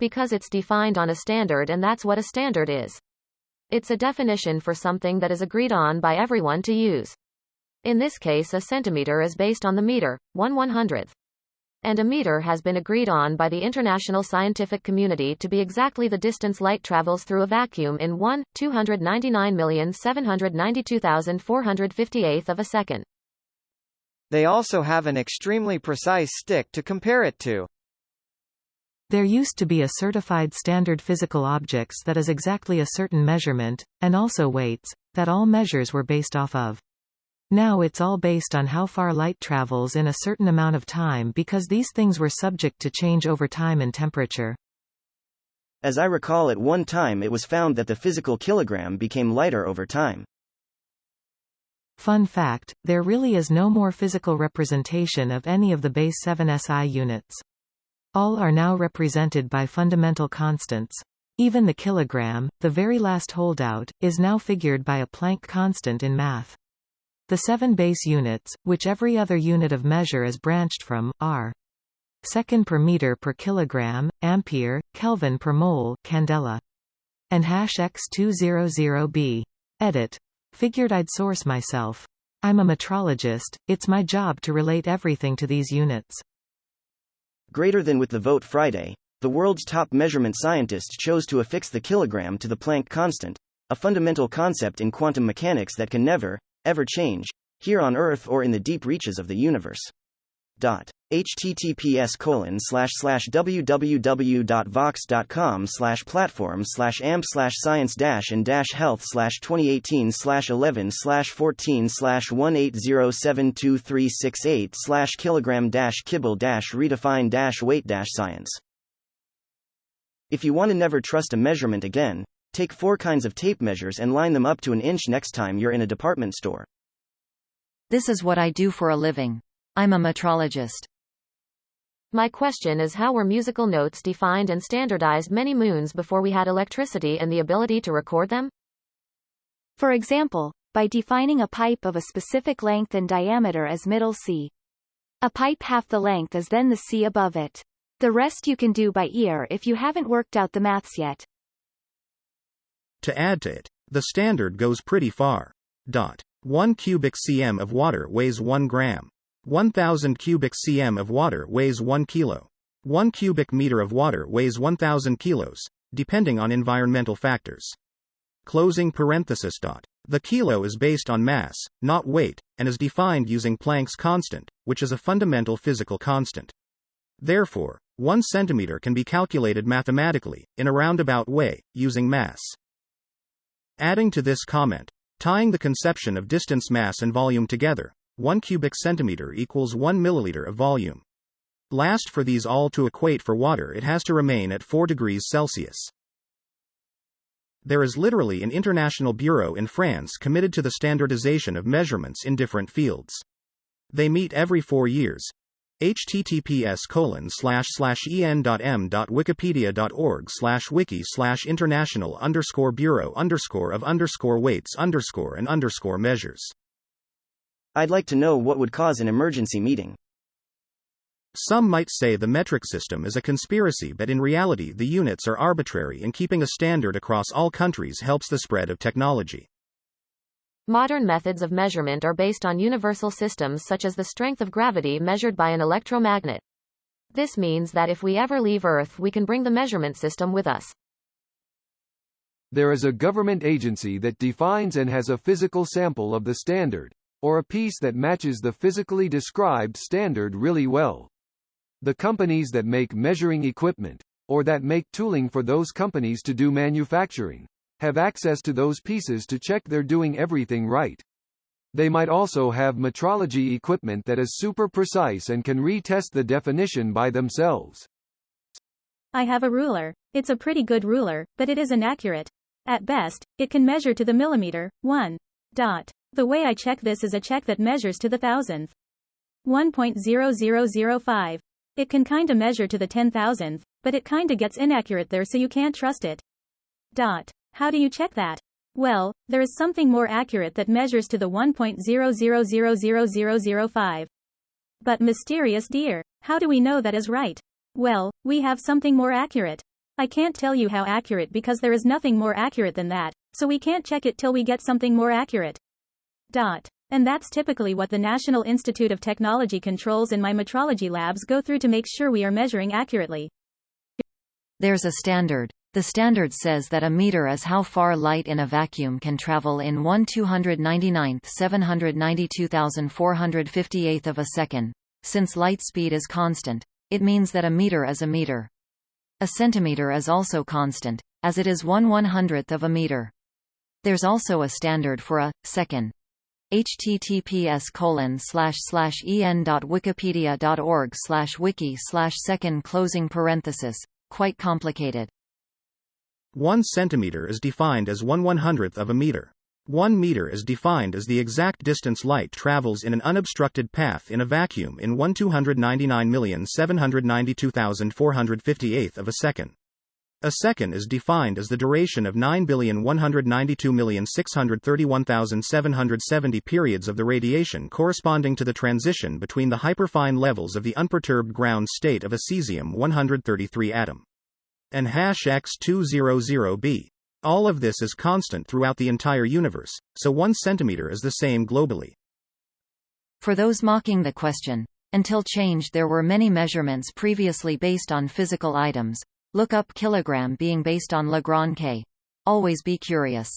Because it's defined on a standard, and that's what a standard is. It's a definition for something that is agreed on by everyone to use. In this case, a centimeter is based on the meter, 1/100th. And a meter has been agreed on by the international scientific community to be exactly the distance light travels through a vacuum in 1/299,792,458 of a second. They also have an extremely precise stick to compare it to. There used to be a certified standard physical objects that is exactly a certain measurement, and also weights, that all measures were based off of. Now it's all based on how far light travels in a certain amount of time, because these things were subject to change over time and temperature. As I recall, at one time it was found that the physical kilogram became lighter over time. Fun fact, there really is no more physical representation of any of the base 7 SI units. All are now represented by fundamental constants. Even the kilogram, the very last holdout, is now figured by a Planck constant in math. The 7 base units, which every other unit of measure is branched from, are second per meter per kilogram, ampere, Kelvin per mole, candela, and #X200b. Edit. Figured I'd source myself. I'm a metrologist, it's my job to relate everything to these units. Greater than with the vote Friday, the world's top measurement scientists chose to affix the kilogram to the Planck constant, a fundamental concept in quantum mechanics that can never, ever change, here on Earth or in the deep reaches of the universe. https://www.vox.com/amp/science-health/2018/11/14/1807236/kg-kibble-redefine-weight-science. If you want to never trust a measurement again, take 4 kinds of tape measures and line them up to an inch next time you're in a department store. This is what I do for a living. I'm a metrologist. My question is, how were musical notes defined and standardized many moons before we had electricity and the ability to record them? For example, by defining a pipe of a specific length and diameter as middle C. A pipe half the length is then the C above it. The rest you can do by ear if you haven't worked out the maths yet. To add to it, the standard goes pretty far. 1 cubic cm of water weighs 1 gram. 1,000 cubic cm of water weighs 1 kilo. 1 cubic meter of water weighs 1,000 kilos, depending on environmental factors. Closing parenthesis. The kilo is based on mass, not weight, and is defined using Planck's constant, which is a fundamental physical constant. Therefore, 1 centimeter can be calculated mathematically, in a roundabout way, using mass. Adding to this comment, tying the conception of distance, mass and volume together, 1 cubic centimeter equals 1 milliliter of volume. Last, for these all to equate for water, it has to remain at 4 degrees Celsius. There is literally an international bureau in France committed to the standardization of measurements in different fields. They meet every 4 years. https://en.m.wikipedia.org/wiki/international_bureau_of_weights_and_measures. I'd like to know what would cause an emergency meeting. Some might say the metric system is a conspiracy, but in reality the units are arbitrary, and keeping a standard across all countries helps the spread of technology. Modern methods of measurement are based on universal systems such as the strength of gravity measured by an electromagnet. This means that if we ever leave Earth, we can bring the measurement system with us. There is a government agency that defines and has a physical sample of the standard, or a piece that matches the physically described standard really well. The companies that make measuring equipment, or that make tooling for those companies to do manufacturing, have access to those pieces to check they're doing everything right. They might also have metrology equipment that is super precise and can retest the definition by themselves. I have a ruler. It's a pretty good ruler, but it isn't accurate. At best, it can measure to the millimeter. 1. The way I check this is a check that measures to the thousandth. 1.0005. It can kinda measure to the 10,000th, but it kinda gets inaccurate there, so you can't trust it. How do you check that? Well, there is something more accurate that measures to the 1.000005. But mysterious dear, how do we know that is right? Well, we have something more accurate. I can't tell you how accurate because there is nothing more accurate than that, so we can't check it till we get something more accurate. And that's typically what the National Institute of Technology controls in my metrology labs go through to make sure we are measuring accurately. There's a standard. The standard says that a meter is how far light in a vacuum can travel in 1/299,792,458 of a second. Since light speed is constant, it means that a meter is a meter. A centimeter is also constant, as it is 1/100th of a meter. There's also a standard for a second. https://en.wikipedia.org/wiki/second. Quite complicated. 1 centimeter is defined as 1/100th of a meter. 1 meter is defined as the exact distance light travels in an unobstructed path in a vacuum in 1/299,792,458 of a second. A second is defined as the duration of 9,192,631,770 periods of the radiation corresponding to the transition between the hyperfine levels of the unperturbed ground state of a cesium-133 atom. And #X200b. All of this is constant throughout the entire universe, so 1 centimeter is the same globally. For those mocking the question, until changed there were many measurements previously based on physical items. Look up kilogram being based on Lagrange K. Always be curious.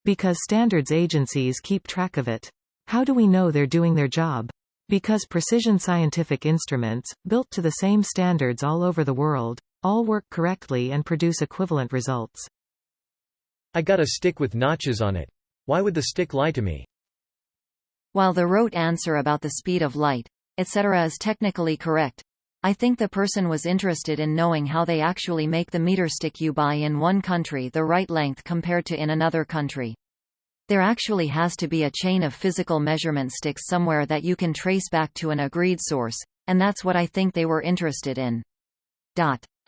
Because standards agencies keep track of it. How do we know they're doing their job? Because precision scientific instruments, built to the same standards all over the world, all work correctly and produce equivalent results. I got a stick with notches on it. Why would the stick lie to me? While the rote answer about the speed of light, etc. is technically correct, I think the person was interested in knowing how they actually make the meter stick you buy in one country the right length compared to in another country. There actually has to be a chain of physical measurement sticks somewhere that you can trace back to an agreed source, and that's what I think they were interested in.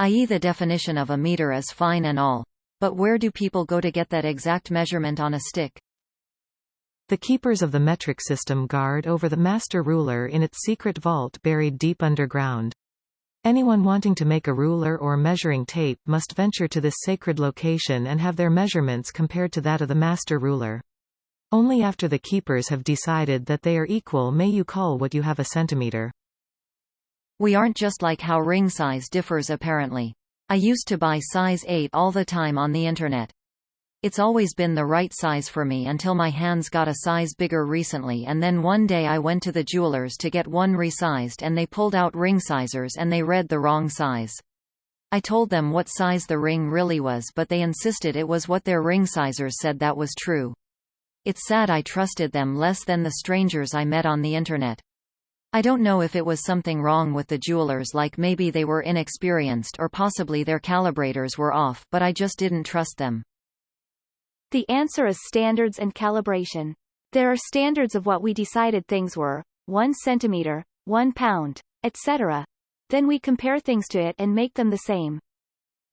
I.e. the definition of a meter is fine and all. But where do people go to get that exact measurement on a stick? The keepers of the metric system guard over the master ruler in its secret vault buried deep underground. Anyone wanting to make a ruler or measuring tape must venture to this sacred location and have their measurements compared to that of the master ruler. Only after the keepers have decided that they are equal may you call what you have a centimeter. We aren't just like how ring size differs apparently. I used to buy size 8 all the time on the internet. It's always been the right size for me until my hands got a size bigger recently, and then one day I went to the jewelers to get one resized and they pulled out ring sizers and they read the wrong size. I told them what size the ring really was, but they insisted it was what their ring sizers said that was true. It's sad I trusted them less than the strangers I met on the internet. I don't know if it was something wrong with the jewelers, like maybe they were inexperienced or possibly their calibrators were off, but I just didn't trust them. The answer is standards and calibration. There are standards of what we decided things were, 1 centimeter, 1 pound, etc. Then we compare things to it and make them the same.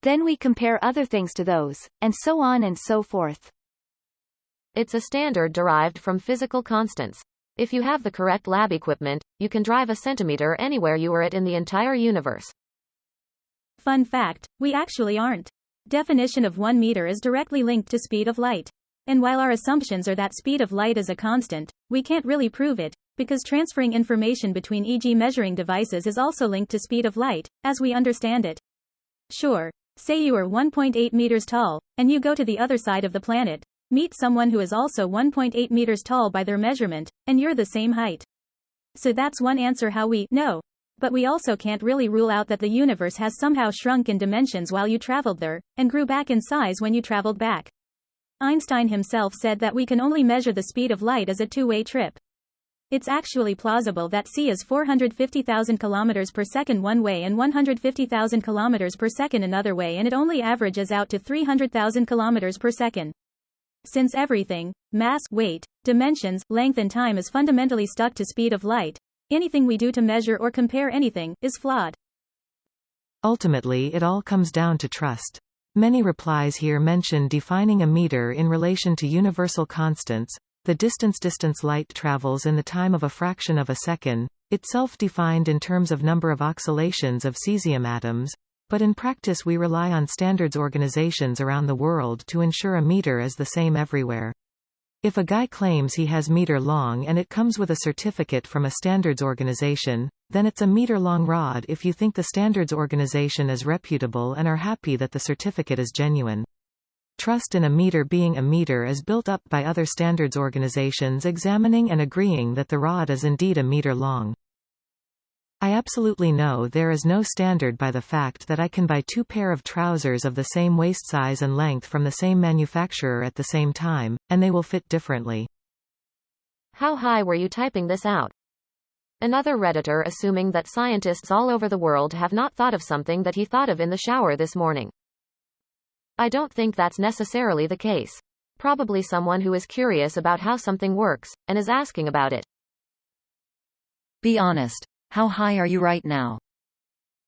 Then we compare other things to those, and so on and so forth. It's a standard derived from physical constants. If you have the correct lab equipment, you can drive a centimeter anywhere you are at in the entire universe. Fun fact, we actually aren't. Definition of 1 meter is directly linked to speed of light. And while our assumptions are that speed of light is a constant, we can't really prove it, because transferring information between e.g. measuring devices is also linked to speed of light, as we understand it. Sure, say you are 1.8 meters tall, and you go to the other side of the planet. Meet someone who is also 1.8 meters tall by their measurement, and you're the same height. So that's one answer how we know. But we also can't really rule out that the universe has somehow shrunk in dimensions while you traveled there, and grew back in size when you traveled back. Einstein himself said that we can only measure the speed of light as a two-way trip. It's actually plausible that c is 450,000 kilometers per second one way and 150,000 kilometers per second another way, and it only averages out to 300,000 kilometers per second. Since everything, mass, weight, dimensions, length and time is fundamentally stuck to speed of light, anything we do to measure or compare anything is flawed. Ultimately, it all comes down to trust. Many replies here mention defining a meter in relation to universal constants, the distance light travels in the time of a fraction of a second, itself defined in terms of number of oscillations of cesium atoms, But in practice we rely on standards organizations around the world to ensure a meter is the same everywhere. If a guy claims he has meter long and it comes with a certificate from a standards organization, then it's a meter long rod if you think the standards organization is reputable and are happy that the certificate is genuine. Trust in a meter being a meter is built up by other standards organizations examining and agreeing that the rod is indeed a meter long. I absolutely know there is no standard by the fact that I can buy 2 pair of trousers of the same waist size and length from the same manufacturer at the same time, and they will fit differently. How high were you typing this out? Another Redditor assuming that scientists all over the world have not thought of something that he thought of in the shower this morning. I don't think that's necessarily the case. Probably someone who is curious about how something works, and is asking about it. Be honest. How high are you right now?